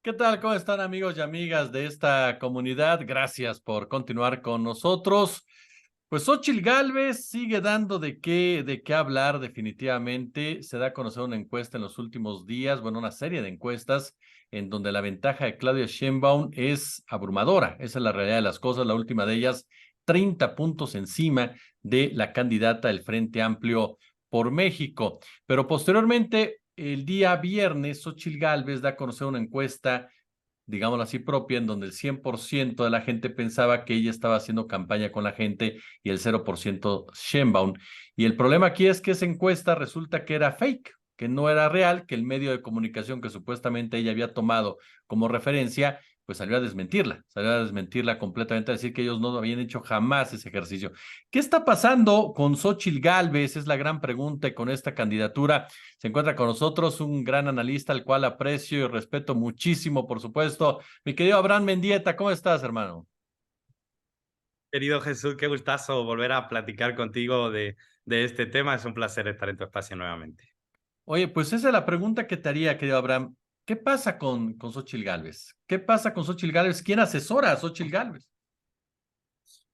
¿Qué tal? ¿Cómo están amigos y amigas de esta comunidad? Gracias por continuar con nosotros. Pues Xóchitl Gálvez sigue dando de qué hablar definitivamente. Se da a conocer una encuesta en los últimos días, bueno, una serie de encuestas en donde la ventaja de Claudia Sheinbaum es abrumadora. Esa es la realidad de las cosas. La última de ellas, 30 puntos encima de la candidata del Frente Amplio por México. Pero posteriormente, el día viernes, Xóchitl Gálvez da a conocer una encuesta, digámoslo así, propia, en donde el 100% de la gente pensaba que ella estaba haciendo campaña con la gente y el 0% Sheinbaum. Y el problema aquí es que esa encuesta resulta que era fake, que no era real, que el medio de comunicación que supuestamente ella había tomado como referencia, pues salió a desmentirla completamente, a decir que ellos no habían hecho jamás ese ejercicio. ¿Qué está pasando con Xóchitl Gálvez? Es la gran pregunta y con esta candidatura. Se encuentra con nosotros un gran analista al cual aprecio y respeto muchísimo, por supuesto. Mi querido Abraham Mendieta, ¿cómo estás, hermano? Querido Jesús, qué gustazo volver a platicar contigo de este tema. Es un placer estar en tu espacio nuevamente. Oye, pues esa es la pregunta que te haría, querido Abraham. ¿Qué pasa con Xóchitl Gálvez? ¿Qué pasa con Xóchitl Gálvez? ¿Quién asesora a Xóchitl Gálvez?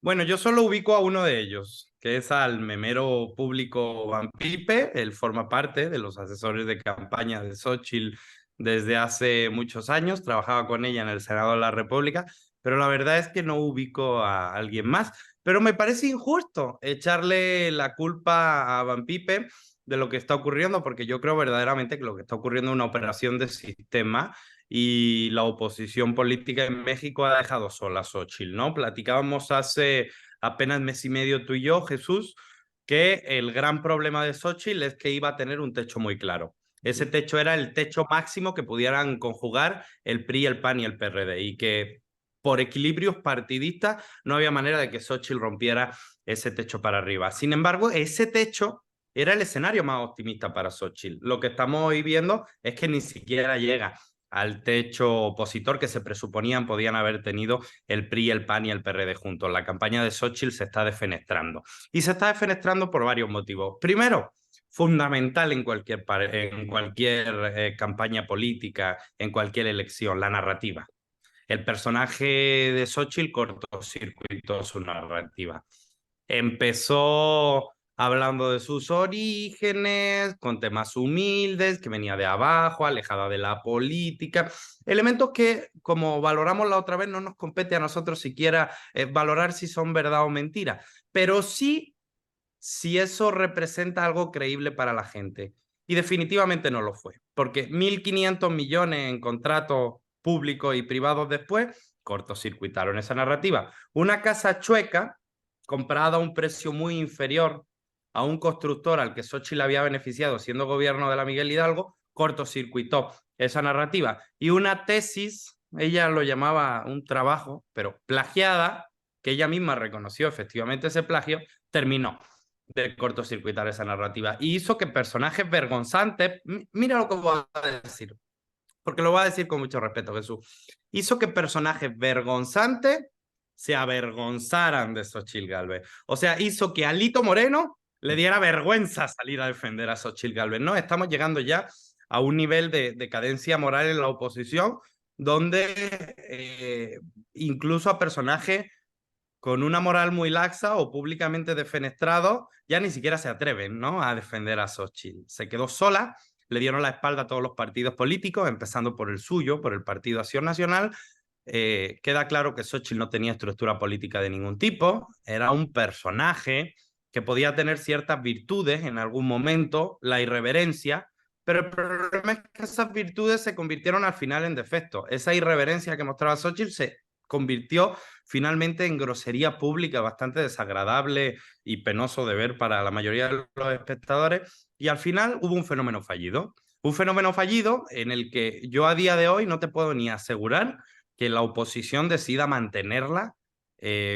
Bueno, yo solo ubico a uno de ellos, que es al memero público Van Pipe. Él forma parte de los asesores de campaña de Xóchitl desde hace muchos años. Trabajaba con ella en el Senado de la República, pero la verdad es que no ubico a alguien más. Pero me parece injusto echarle la culpa a Van Pipe de lo que está ocurriendo, porque yo creo verdaderamente que lo que está ocurriendo es una operación de sistema y la oposición política en México ha dejado sola a Xochitl, ¿no? Platicábamos hace apenas mes y medio tú y yo, Jesús, que el gran problema de Xochitl es que iba a tener un techo muy claro. Ese techo era el techo máximo que pudieran conjugar el PRI, el PAN y el PRD, y que por equilibrios partidistas no había manera de que Xochitl rompiera ese techo para arriba. Sin embargo, ese techo era el escenario más optimista para Xochitl. Lo que estamos hoy viendo es que ni siquiera llega al techo opositor que se presuponían podían haber tenido el PRI, el PAN y el PRD juntos. La campaña de Xochitl se está defenestrando. Y se está defenestrando por varios motivos. Primero, fundamental en cualquier campaña política, en cualquier elección, la narrativa. El personaje de Xochitl cortocircuitó su narrativa. Empezó hablando de sus orígenes, con temas humildes, que venía de abajo, alejada de la política, elementos que, como valoramos la otra vez, no nos compete a nosotros siquiera valorar si son verdad o mentira, pero sí si eso representa algo creíble para la gente. Y definitivamente no lo fue, porque 1.500 millones en contratos públicos y privados después cortocircuitaron esa narrativa. Una casa chueca comprada a un precio muy inferior a un constructor al que Xochitl había beneficiado siendo gobierno de la Miguel Hidalgo, cortocircuitó esa narrativa. Y una tesis, ella lo llamaba un trabajo, pero plagiada, que ella misma reconoció efectivamente ese plagio, terminó de cortocircuitar esa narrativa y hizo que personajes vergonzantes, mira lo que voy a decir, porque lo voy a decir con mucho respeto, Jesús, hizo que personajes vergonzantes se avergonzaran de Xochitl Gálvez. O sea, hizo que a Alito Moreno le diera vergüenza salir a defender a Xochitl Gálvez. No, estamos llegando ya a un nivel de decadencia moral en la oposición donde incluso a personajes con una moral muy laxa o públicamente defenestrado, ya ni siquiera se atreven, ¿no?, a defender a Xochitl. Se quedó sola, le dieron la espalda a todos los partidos políticos, empezando por el suyo, por el Partido Acción Nacional. Queda claro que Xochitl no tenía estructura política de ningún tipo, era un personaje que podía tener ciertas virtudes en algún momento, la irreverencia, pero el problema es que esas virtudes se convirtieron al final en defectos. Esa irreverencia que mostraba Xochitl se convirtió finalmente en grosería pública bastante desagradable y penoso de ver para la mayoría de los espectadores. Y al final hubo un fenómeno fallido. Un fenómeno fallido en el que yo a día de hoy no te puedo ni asegurar que la oposición decida mantenerla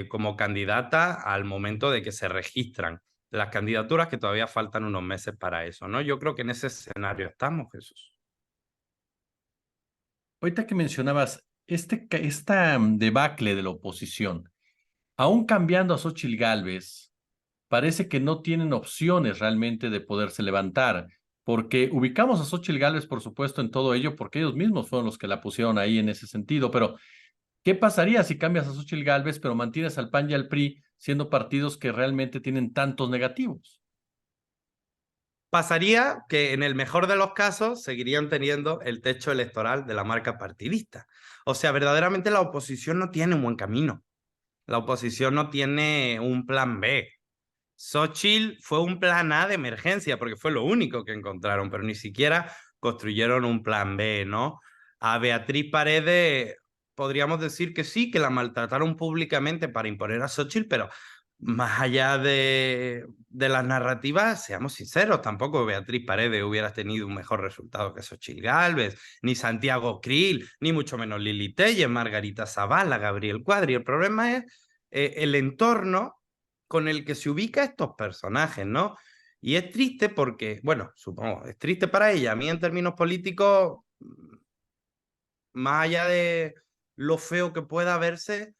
como candidata al momento de que se registran las candidaturas, que todavía faltan unos meses para eso, ¿no? Yo creo que en ese escenario estamos, Jesús. Ahorita que mencionabas esta debacle de la oposición, aún cambiando a Xóchitl Gálvez, parece que no tienen opciones realmente de poderse levantar, porque ubicamos a Xóchitl Gálvez, por supuesto, en todo ello, porque ellos mismos fueron los que la pusieron ahí en ese sentido, pero ¿qué pasaría si cambias a Xóchitl Gálvez, pero mantienes al PAN y al PRI siendo partidos que realmente tienen tantos negativos? Pasaría que en el mejor de los casos seguirían teniendo el techo electoral de la marca partidista. O sea, verdaderamente la oposición no tiene un buen camino. La oposición no tiene un plan B. Xóchitl fue un plan A de emergencia porque fue lo único que encontraron, pero ni siquiera construyeron un plan B, ¿no? A Beatriz Paredes podríamos decir que sí, que la maltrataron públicamente para imponer a Xóchitl, pero más allá de las narrativas, seamos sinceros, tampoco Beatriz Paredes hubiera tenido un mejor resultado que Xóchitl Gálvez, ni Santiago Krill, ni mucho menos Lili Telles, Margarita Zavala, Gabriel Cuadri. El problema es el entorno con el que se ubica estos personajes, ¿no? Y es triste porque, bueno, supongo, es triste para ella. A mí en términos políticos, más allá de lo feo que pueda verse,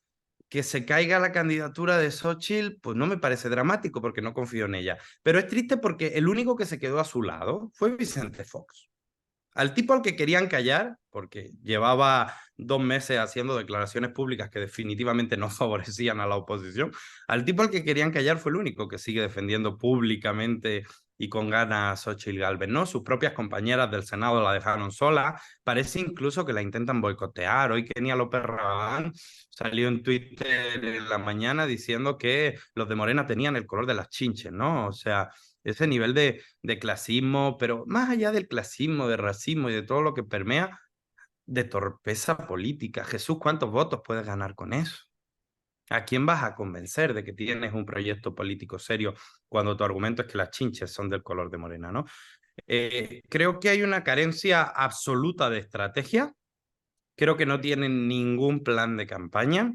que se caiga la candidatura de Xóchitl, pues no me parece dramático porque no confío en ella. Pero es triste porque el único que se quedó a su lado fue Vicente Fox. Al tipo al que querían callar, porque llevaba 2 meses haciendo declaraciones públicas que definitivamente no favorecían a la oposición, al tipo al que querían callar fue el único que sigue defendiendo públicamente y con ganas a Xóchitl Gálvez, ¿no? Sus propias compañeras del Senado la dejaron sola, parece incluso que la intentan boicotear. Hoy Kenia López Rabán salió en Twitter en la mañana diciendo que los de Morena tenían el color de las chinches, ¿no? O sea, ese nivel de clasismo, pero más allá del clasismo, de racismo y de todo lo que permea, de torpeza política. Jesús, ¿cuántos votos puedes ganar con eso? ¿A quién vas a convencer de que tienes un proyecto político serio cuando tu argumento es que las chinches son del color de morena, ¿no? Creo que hay una carencia absoluta de estrategia. Creo que no tienen ningún plan de campaña.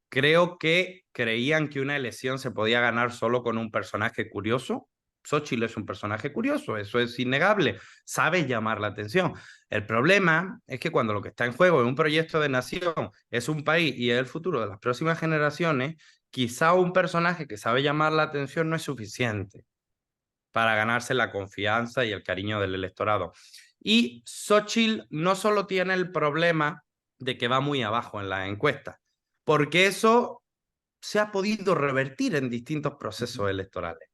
Creo que creían que una elección se podía ganar solo con un personaje curioso. Xóchitl es un personaje curioso, eso es innegable, sabe llamar la atención. El problema es que cuando lo que está en juego es un proyecto de nación, es un país y es el futuro de las próximas generaciones, quizá un personaje que sabe llamar la atención no es suficiente para ganarse la confianza y el cariño del electorado. Y Xóchitl no solo tiene el problema de que va muy abajo en las encuestas, porque eso se ha podido revertir en distintos procesos electorales.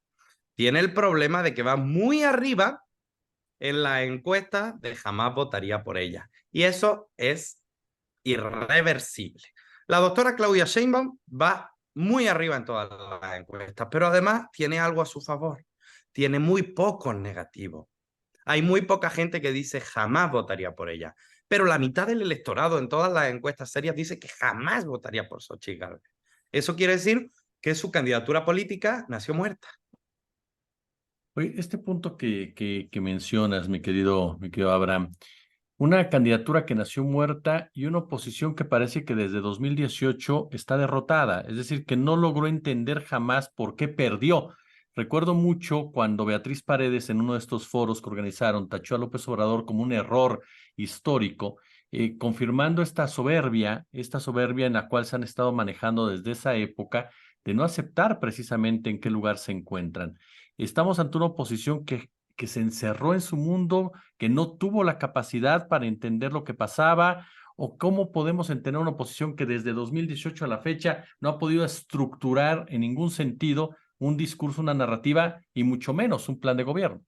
Tiene el problema de que va muy arriba en la encuesta de jamás votaría por ella. Y eso es irreversible. La doctora Claudia Sheinbaum va muy arriba en todas las encuestas, pero además tiene algo a su favor. Tiene muy pocos negativos. Hay muy poca gente que dice jamás votaría por ella. Pero la mitad del electorado en todas las encuestas serias dice que jamás votaría por Xochitl Gálvez. Eso quiere decir que su candidatura política nació muerta. Oye, este punto que mencionas, mi querido Abraham, una candidatura que nació muerta y una oposición que parece que desde 2018 está derrotada, es decir, que no logró entender jamás por qué perdió. Recuerdo mucho cuando Beatriz Paredes en uno de estos foros que organizaron tachó a López Obrador como un error histórico, confirmando esta soberbia en la cual se han estado manejando desde esa época de no aceptar precisamente en qué lugar se encuentran. Estamos ante una oposición que se encerró en su mundo, que no tuvo la capacidad para entender lo que pasaba, o cómo podemos entender una oposición que desde 2018 a la fecha no ha podido estructurar en ningún sentido un discurso, una narrativa y mucho menos un plan de gobierno.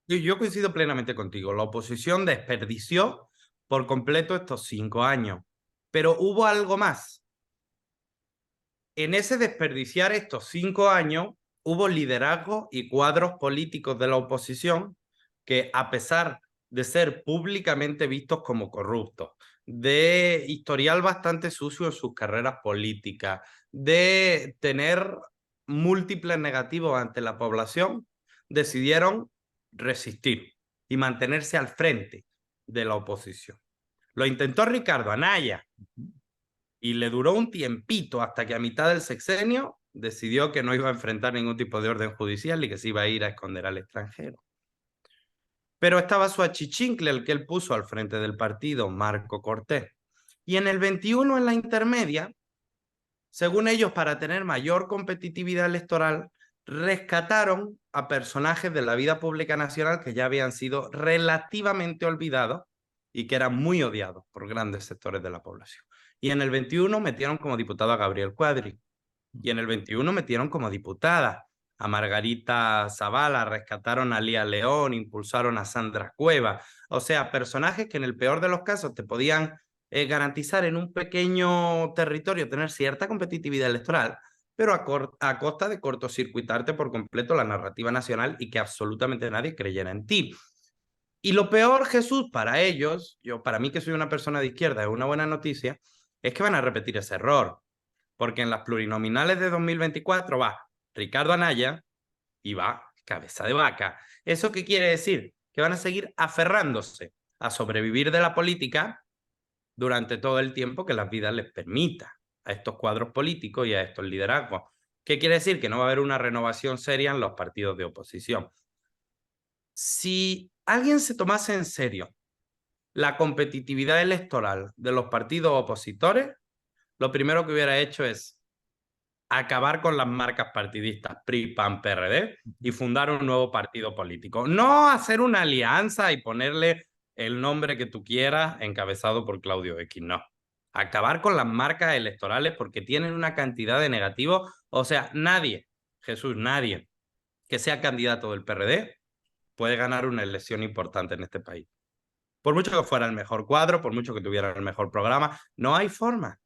Yo coincido plenamente contigo. La oposición desperdició por completo estos 5 años. Pero hubo algo más. En ese desperdiciar estos 5 años, hubo liderazgo y cuadros políticos de la oposición que, a pesar de ser públicamente vistos como corruptos, de historial bastante sucio en sus carreras políticas, de tener múltiples negativos ante la población, decidieron resistir y mantenerse al frente de la oposición. Lo intentó Ricardo Anaya, y le duró un tiempito hasta que a mitad del sexenio decidió que no iba a enfrentar ningún tipo de orden judicial y que se iba a ir a esconder al extranjero. Pero estaba su achichincle, el que él puso al frente del partido, Marco Cortés. Y en el 21, en la intermedia, según ellos, para tener mayor competitividad electoral, rescataron a personajes de la vida pública nacional que ya habían sido relativamente olvidados y que eran muy odiados por grandes sectores de la población. Y en el 21 metieron como diputado a Gabriel Cuadri. Y en el 21 metieron como diputada a Margarita Zavala, rescataron a Lía León, impulsaron a Sandra Cueva. O sea, personajes que en el peor de los casos te podían garantizar en un pequeño territorio tener cierta competitividad electoral, pero a costa de cortocircuitarte por completo la narrativa nacional y que absolutamente nadie creyera en ti. Y lo peor, Jesús, para ellos, para mí que soy una persona de izquierda, es una buena noticia, es que van a repetir ese error, porque en las plurinominales de 2024 va Ricardo Anaya y va Cabeza de Vaca. ¿Eso qué quiere decir? Que van a seguir aferrándose a sobrevivir de la política durante todo el tiempo que las vidas les permita a estos cuadros políticos y a estos liderazgos. ¿Qué quiere decir? Que no va a haber una renovación seria en los partidos de oposición. Si alguien se tomase en serio la competitividad electoral de los partidos opositores, lo primero que hubiera hecho es acabar con las marcas partidistas PRI, PAN, PRD y fundar un nuevo partido político. No hacer una alianza y ponerle el nombre que tú quieras encabezado por Claudio X, no. Acabar con las marcas electorales porque tienen una cantidad de negativos. O sea, nadie, Jesús, nadie que sea candidato del PRD puede ganar una elección importante en este país. Por mucho que fuera el mejor cuadro, por mucho que tuviera el mejor programa, no hay forma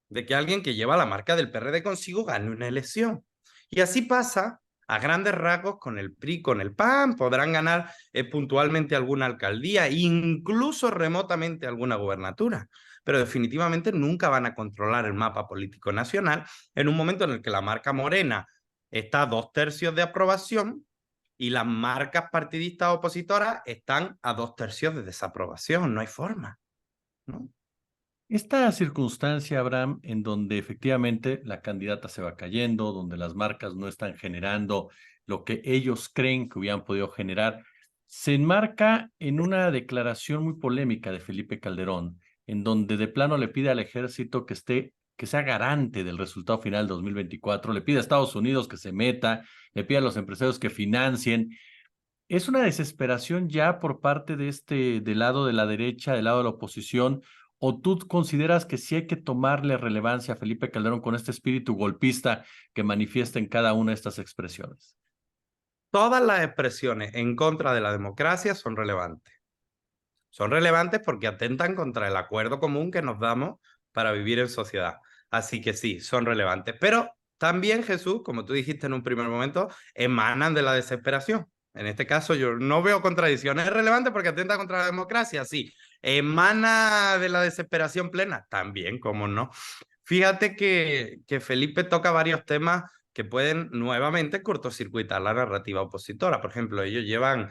de que alguien que lleva la marca del PRD consigo gane una elección. Y así pasa a grandes rasgos con el PRI, con el PAN, podrán ganar puntualmente alguna alcaldía, incluso remotamente alguna gobernatura, pero definitivamente nunca van a controlar el mapa político nacional en un momento en el que la marca morena está a 2/3 de aprobación y las marcas partidistas opositoras están a 2/3 de desaprobación. No hay forma, ¿no? Esta circunstancia, Abraham, en donde efectivamente la candidata se va cayendo, donde las marcas no están generando lo que ellos creen que hubieran podido generar, se enmarca en una declaración muy polémica de Felipe Calderón, en donde de plano le pide al ejército que sea garante del resultado final 2024, le pide a Estados Unidos que se meta, le pide a los empresarios que financien. Es una desesperación ya por parte del lado de la derecha, del lado de la oposición, o tú consideras que sí hay que tomarle relevancia a Felipe Calderón con este espíritu golpista que manifiesta en cada una de estas expresiones? Todas las expresiones en contra de la democracia son relevantes. Son relevantes porque atentan contra el acuerdo común que nos damos para vivir en sociedad. Así que sí, son relevantes. Pero también, Jesús, como tú dijiste en un primer momento, emanan de la desesperación. En este caso yo no veo contradicciones. ¿Es relevante porque atenta contra la democracia? Sí. ¿Emana de la desesperación plena? También, cómo no. Fíjate que Felipe toca varios temas que pueden nuevamente cortocircuitar la narrativa opositora. Por ejemplo, ellos llevan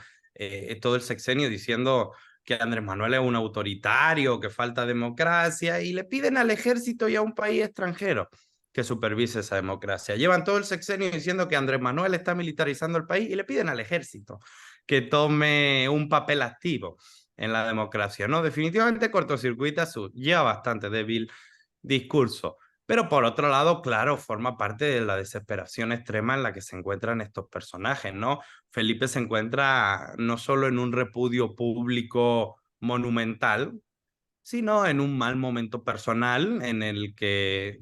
todo el sexenio diciendo que Andrés Manuel es un autoritario, que falta democracia, y le piden al ejército y a un país extranjero que supervise esa democracia. Llevan todo el sexenio diciendo que Andrés Manuel está militarizando el país y le piden al ejército que tome un papel activo en la democracia. No, definitivamente cortocircuita su ya bastante débil discurso. Pero por otro lado, claro, forma parte de la desesperación extrema en la que se encuentran estos personajes, ¿no? Felipe se encuentra no solo en un repudio público monumental, sino en un mal momento personal en el que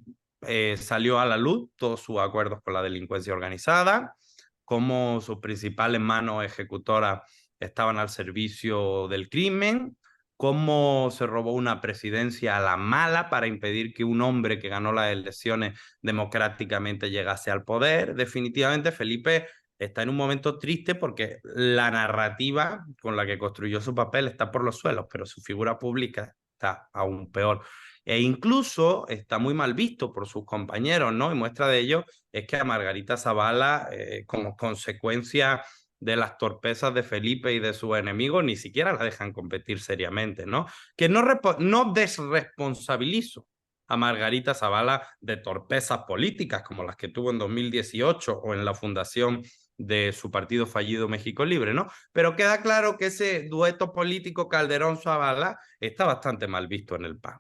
salió a la luz todos sus acuerdos con la delincuencia organizada, cómo sus principales manos ejecutoras estaban al servicio del crimen, cómo se robó una presidencia a la mala para impedir que un hombre que ganó las elecciones democráticamente llegase al poder. Definitivamente Felipe está en un momento triste porque la narrativa con la que construyó su papel está por los suelos, pero su figura pública está aún peor. E incluso está muy mal visto por sus compañeros, ¿no? Y muestra de ello es que a Margarita Zavala, como consecuencia de las torpezas de Felipe y de sus enemigos, ni siquiera la dejan competir seriamente, ¿no? Que no desresponsabilizo a Margarita Zavala de torpezas políticas como las que tuvo en 2018 o en la fundación de su partido fallido México Libre, ¿no? Pero queda claro que ese dueto político Calderón-Zavala está bastante mal visto en el PAN.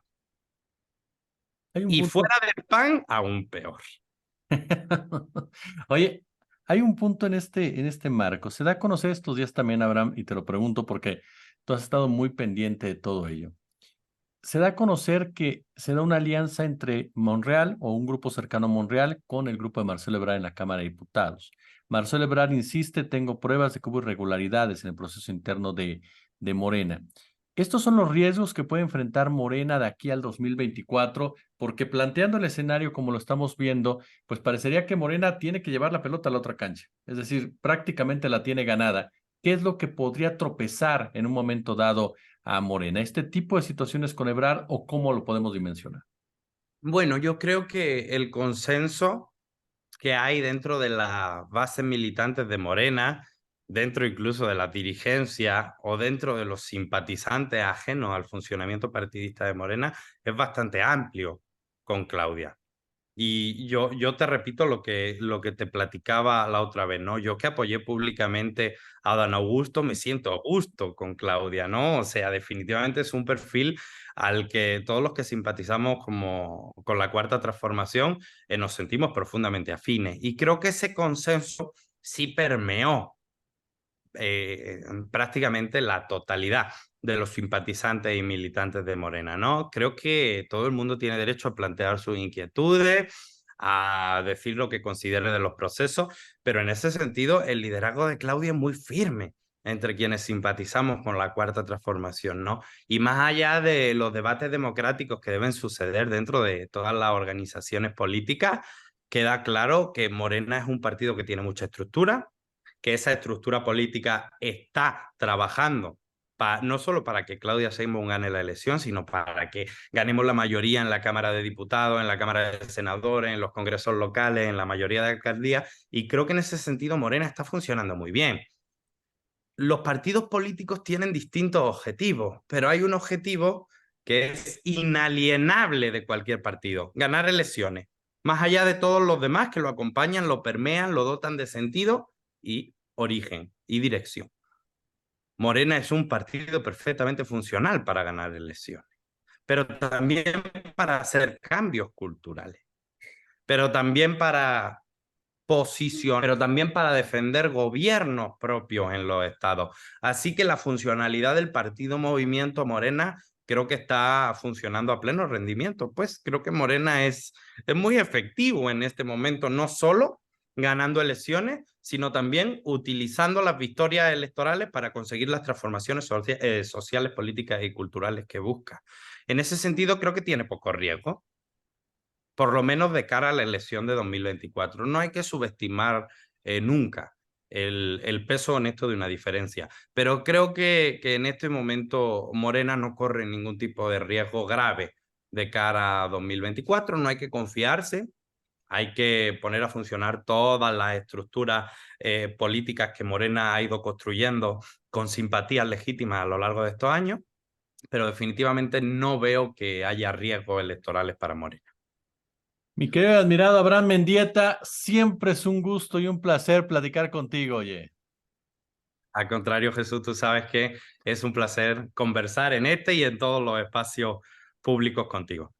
Hay un Y punto. fuera del PAN, aún peor. Oye, Hay un punto en este marco. Se da a conocer estos días también, Abraham, y te lo pregunto porque tú has estado muy pendiente de todo ello. Se da a conocer que se da una alianza entre Monreal o un grupo cercano a Monreal con el grupo de Marcelo Ebrard en la Cámara de Diputados. Marcelo Ebrard insiste, tengo pruebas de que hubo irregularidades en el proceso interno de Morena. Estos son los riesgos que puede enfrentar Morena de aquí al 2024, porque planteando el escenario como lo estamos viendo, pues parecería que Morena tiene que llevar la pelota a la otra cancha. Es decir, prácticamente la tiene ganada. ¿Qué es lo que podría tropezar en un momento dado a Morena? ¿Este tipo de situaciones con Ebrard o cómo lo podemos dimensionar? Bueno, yo creo que el consenso que hay dentro de las bases militantes de Morena, dentro incluso de la dirigencia o dentro de los simpatizantes ajenos al funcionamiento partidista de Morena, es bastante amplio con Claudia. Y yo te repito lo que te platicaba la otra vez, ¿no? Yo que apoyé públicamente a Dan Augusto, me siento a gusto con Claudia, ¿no? O sea, definitivamente es un perfil al que todos los que simpatizamos como, con la Cuarta Transformación nos sentimos profundamente afines. Y creo que ese consenso sí permeó prácticamente la totalidad de los simpatizantes y militantes de Morena, ¿no? Creo que todo el mundo tiene derecho a plantear sus inquietudes, a decir lo que considere de los procesos, pero en ese sentido el liderazgo de Claudia es muy firme entre quienes simpatizamos con la Cuarta Transformación, ¿no? Y más allá de los debates democráticos que deben suceder dentro de todas las organizaciones políticas, queda claro que Morena es un partido que tiene mucha estructura, que esa estructura política está trabajando no solo para que Claudia Sheinbaum gane la elección, sino para que ganemos la mayoría en la Cámara de Diputados, en la Cámara de Senadores, en los congresos locales, en la mayoría de alcaldías, y creo que en ese sentido Morena está funcionando muy bien. Los partidos políticos tienen distintos objetivos, pero hay un objetivo que es inalienable de cualquier partido: ganar elecciones. Más allá de todos los demás que lo acompañan, lo permean, lo dotan de sentido y origen y dirección. Morena es un partido perfectamente funcional para ganar elecciones, pero también para hacer cambios culturales, pero también para pero también para defender gobiernos propios en los estados. Así que la funcionalidad del partido Movimiento Morena creo que está funcionando a pleno rendimiento. Pues creo que Morena es muy efectivo en este momento, no solo ganando elecciones, sino también utilizando las victorias electorales para conseguir las transformaciones sociales, políticas y culturales que busca. En ese sentido, creo que tiene poco riesgo, por lo menos de cara a la elección de 2024. No hay que subestimar nunca el peso honesto de una diferencia, pero creo que en este momento Morena no corre ningún tipo de riesgo grave de cara a 2024. No hay que confiarse, hay que poner a funcionar todas las estructuras políticas que Morena ha ido construyendo con simpatías legítimas a lo largo de estos años, pero definitivamente no veo que haya riesgos electorales para Morena. Mi querido y admirado Abraham Mendieta, siempre es un gusto y un placer platicar contigo, oye. Al contrario, Jesús, tú sabes que es un placer conversar en este y en todos los espacios públicos contigo.